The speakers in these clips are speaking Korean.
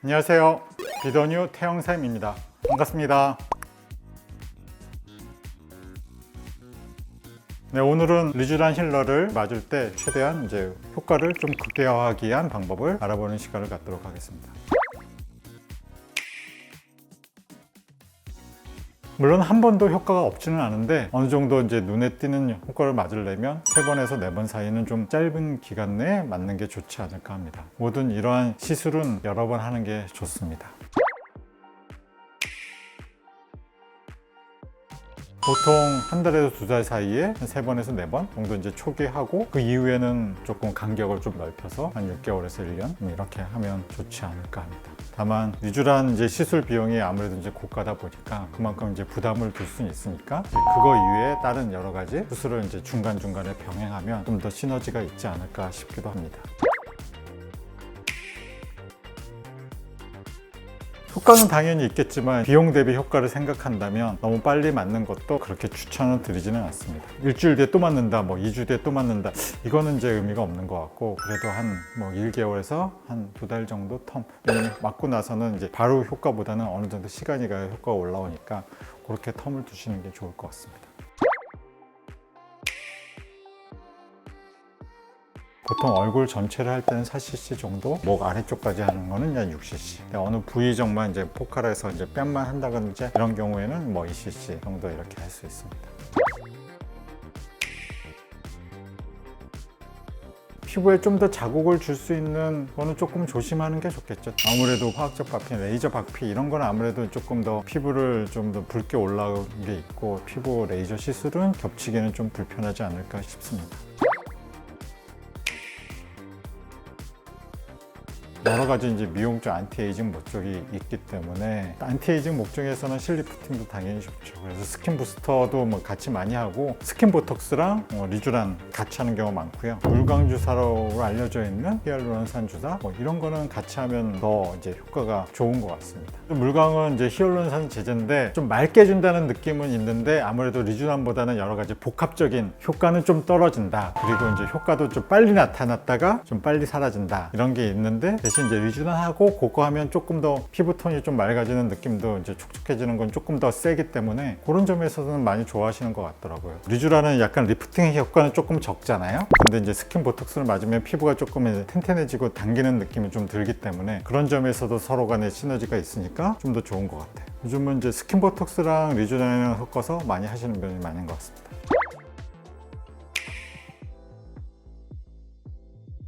안녕하세요. 비더뉴 태영쌤입니다. 반갑습니다. 네, 오늘은 리쥬란 힐러를 맞을 때 최대한 효과를 좀 극대화하기 위한 방법을 알아보는 시간을 갖도록 하겠습니다. 물론 한 번도 효과가 없지는 않은데 어느 정도 눈에 띄는 효과를 맞으려면 3번에서 4번 사이는 좀 짧은 기간 내에 맞는 게 좋지 않을까 합니다. 모든 이러한 시술은 여러 번 하는 게 좋습니다. 보통 한 달에서 2달 사이에 한 3번에서 4번 정도 초기 하고 그 이후에는 조금 간격을 좀 넓혀서 한 6개월에서 1년 이렇게 하면 좋지 않을까 합니다. 다만 리쥬란 시술 비용이 아무래도 고가다 보니까 그만큼 부담을 줄 수는 있으니까 그거 이외에 다른 여러 가지 수술을 중간중간에 병행하면 좀 더 시너지가 있지 않을까 싶기도 합니다. 효과는 당연히 있겠지만 비용 대비 효과를 생각한다면 너무 빨리 맞는 것도 그렇게 추천을 드리지는 않습니다. 일주일 뒤에 또 맞는다, 2주 뒤에 또 맞는다, 이거는 의미가 없는 것 같고, 그래도 한 1개월에서 한 2달 정도 텀, 왜냐면 맞고 나서는 바로 효과보다는 어느 정도 시간이 가야 효과가 올라오니까 그렇게 텀을 두시는 게 좋을 것 같습니다. 보통 얼굴 전체를 할 때는 4cc 정도, 목 아래쪽까지 하는 거는 6cc. 어느 부위 정만 포칼해서 뺨만 한다든지 이런 경우에는 2cc 정도 이렇게 할 수 있습니다. 피부에 좀 더 자국을 줄 수 있는 거는 조금 조심하는 게 좋겠죠. 아무래도 화학적 박피, 레이저 박피 이런 건 아무래도 조금 더 피부를 좀 더 붉게 올라온 게 있고, 피부 레이저 시술은 겹치기는 좀 불편하지 않을까 싶습니다. 여러 가지 미용적 안티에이징 목적이 있기 때문에 안티에이징 목적에서는 실리프팅도 당연히 좋죠. 그래서 스킨 부스터도 같이 많이 하고, 스킨 보톡스랑 리쥬란 같이 하는 경우가 많고요. 물광 주사로 알려져 있는 히알루론산 주사 이런 거는 같이 하면 더 효과가 좋은 것 같습니다. 물광은 히알루론산 제제인데 좀 맑게 준다는 느낌은 있는데 아무래도 리쥬란보다는 여러 가지 복합적인 효과는 좀 떨어진다. 그리고 효과도 좀 빨리 나타났다가 좀 빨리 사라진다, 이런 게 있는데, 대신 리쥬란하고 그거 하면 조금 더 피부톤이 좀 맑아지는 느낌도, 촉촉해지는 건 조금 더 세기 때문에 그런 점에서는 많이 좋아하시는 것 같더라고요. 리쥬란은 약간 리프팅 효과는 조금 적잖아요. 근데 스킨 보톡스를 맞으면 피부가 조금 튼튼해지고 당기는 느낌이 좀 들기 때문에 그런 점에서도 서로 간에 시너지가 있으니까 좀 더 좋은 것 같아요. 요즘은 스킨 보톡스랑 리쥬란을 섞어서 많이 하시는 분이 많은 것 같습니다.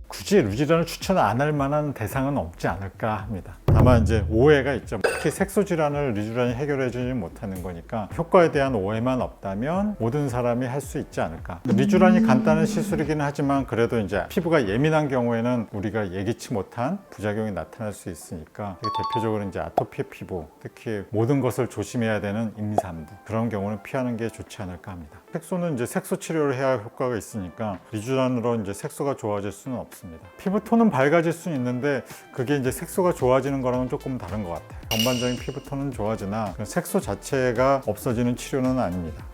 굳이 리쥬란을 추천 안 할 만한 대상은 없지 않을까 합니다. 다만 오해가 있죠. 특히 색소 질환을 리쥬란이 해결해 주지 못하는 거니까 효과에 대한 오해만 없다면 모든 사람이 할 수 있지 않을까. 리쥬란이 간단한 시술이긴 하지만 그래도 피부가 예민한 경우에는 우리가 예기치 못한 부작용이 나타날 수 있으니까, 대표적으로 아토피 피부, 특히 모든 것을 조심해야 되는 임산부, 그런 경우는 피하는 게 좋지 않을까 합니다. 색소는 색소 치료를 해야 효과가 있으니까 리쥬란으로 색소가 좋아질 수는 없습니다. 피부톤은 밝아질 수는 있는데 그게 색소가 좋아지는 거랑은 조금 다른 것 같아요. 전반적인 피부톤은 좋아지나 색소 자체가 없어지는 치료는 아닙니다.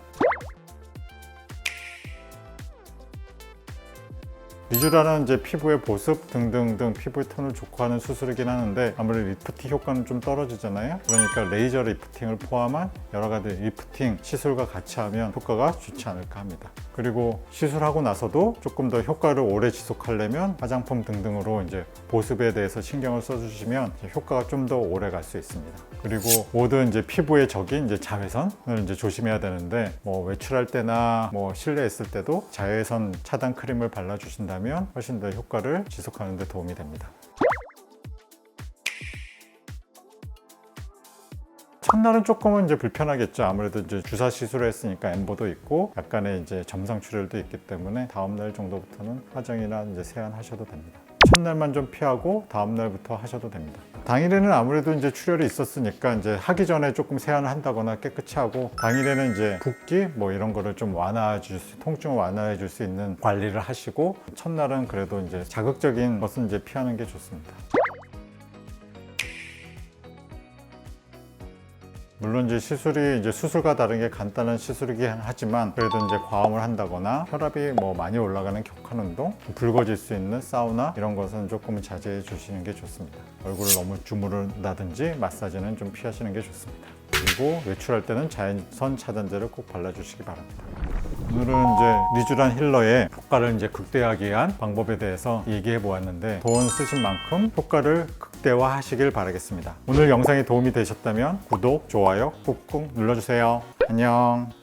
리쥬란은 피부의 보습 등등등 피부의 톤을 좋고 하는 수술이긴 하는데 아무래도 리프팅 효과는 좀 떨어지잖아요. 그러니까 레이저 리프팅을 포함한 여러 가지 리프팅 시술과 같이 하면 효과가 좋지 않을까 합니다. 그리고 시술하고 나서도 조금 더 효과를 오래 지속하려면 화장품 등등으로 보습에 대해서 신경을 써주시면 효과가 좀 더 오래 갈 수 있습니다. 그리고 모든 피부의 적인 자외선을 조심해야 되는데, 외출할 때나 실내에 있을 때도 자외선 차단 크림을 발라주신다면 훨씬 더 효과를 지속하는 데 도움이 됩니다. 첫날은 조금은 불편하겠죠. 아무래도 주사 시술을 했으니까 엠보도 있고 약간의 점상 출혈도 있기 때문에 다음날 정도부터는 화장이나 세안하셔도 됩니다. 첫날만 좀 피하고 다음날부터 하셔도 됩니다. 당일에는 아무래도 출혈이 있었으니까 하기 전에 조금 세안을 한다거나 깨끗이 하고, 당일에는 붓기 이런 거를 좀 통증을 완화해 줄 수 있는 관리를 하시고, 첫날은 그래도 자극적인 것은 피하는 게 좋습니다. 물론 이제 시술이 이제 수술과 다르게 간단한 시술이긴 하지만 그래도 이제 과음을 한다거나 혈압이 뭐 많이 올라가는 격한 운동, 붉어질 수 있는 사우나 이런 것은 조금 자제해 주시는 게 좋습니다. 얼굴을 너무 주무른다든지 마사지는 좀 피하시는 게 좋습니다. 그리고 외출할 때는 자외선 차단제를 꼭 발라주시기 바랍니다. 오늘은 이제 리쥬란 힐러의 효과를 이제 극대화하기 위한 방법에 대해서 얘기해 보았는데 돈 쓰신 만큼 효과를 극대화하시길 바라겠습니다. 오늘 영상이 도움이 되셨다면 구독, 좋아요 꾹꾹 눌러주세요. 안녕.